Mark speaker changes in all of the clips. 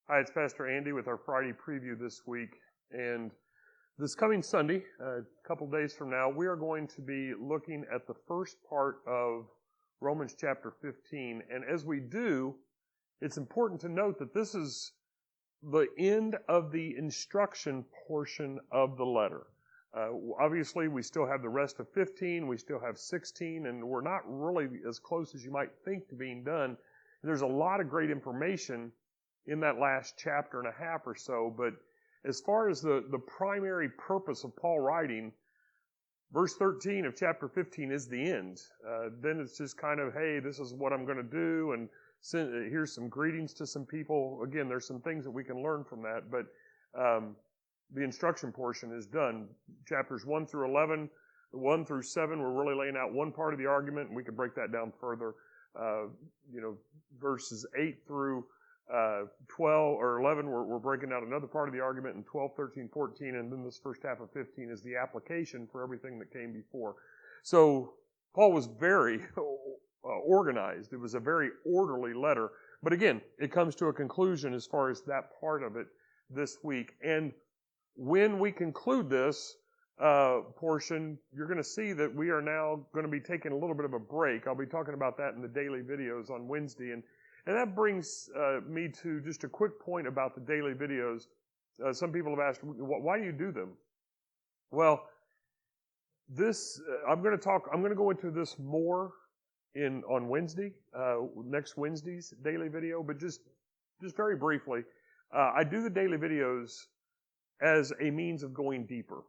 Speaker 1: Hi, it's Pastor Andy with our Friday preview this week. And this coming Sunday, a couple days from now, we are going to be looking at the first part of Romans chapter 15. And as we do, it's important to note that this is the end of the instruction portion of the letter. Obviously, we still have the rest of 15, we still have 16, and we're not really as close as you might think to being done. There's a lot of great information in that last chapter and a half or so, but as far as the primary purpose of Paul writing, verse 13 of chapter 15 is the end. Then it's just kind of, hey, this is what I'm going to do, and here's some greetings to some people. Again, there's some things that we can learn from that, but the instruction portion is done. Chapters 1 through 11, 1 through 7, we're really laying out one part of the argument, and we could break that down further. Verses 8 through 12 or 11, we're breaking out another part of the argument, and 12, 13, 14, and then this first half of 15 is the application for everything that came before. So Paul was very organized. It was a very orderly letter. But again, it comes to a conclusion as far as that part of it this week. And when we conclude this portion, you're going to see that we are now going to be taking a little bit of a break. I'll be talking about that in the daily videos on Wednesday. And that brings me to just a quick point about the daily videos. Some people have asked, why do you do them? Well, this I'm going to go into this more on Wednesday, next Wednesday's daily video. But just very briefly, I do the daily videos as a means of going deeper.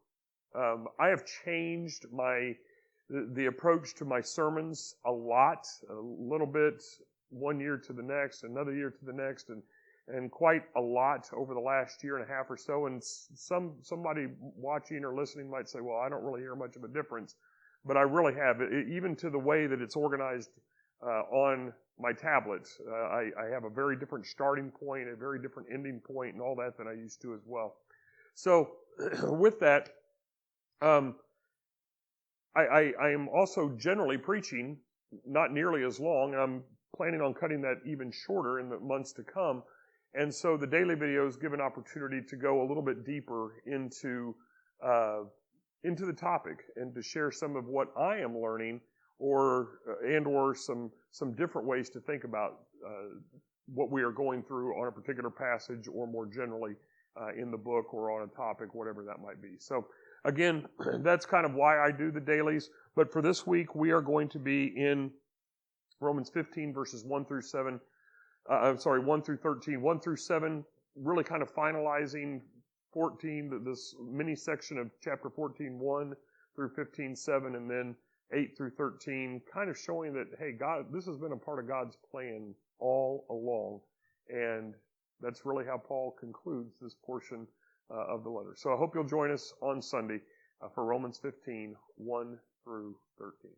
Speaker 1: I have changed the approach to my sermons a lot, a little bit. 1 year to the next, another year to the next, and quite a lot over the last year and a half or so. And somebody watching or listening might say, well, I don't really hear much of a difference. But I really have. Even to the way that it's organized on my tablet. I have a very different starting point, a very different ending point, and all that than I used to as well. So with that, I am also generally preaching not nearly as long. I'm planning on cutting that even shorter in the months to come. And so the daily videos give an opportunity to go a little bit deeper into the topic and to share some of what I am learning or some different ways to think about what we are going through on a particular passage or more generally in the book or on a topic, whatever that might be. So again, that's kind of why I do the dailies. But for this week, we are going to be in Romans 15, verses 1 through 7. 1 through 13. 1 through 7, really kind of finalizing 14, this mini section of chapter 14, 1 through 15, 7, and then 8 through 13, kind of showing that, hey, God, this has been a part of God's plan all along. And that's really how Paul concludes this portion of the letter. So I hope you'll join us on Sunday for Romans 15, 1 through 13.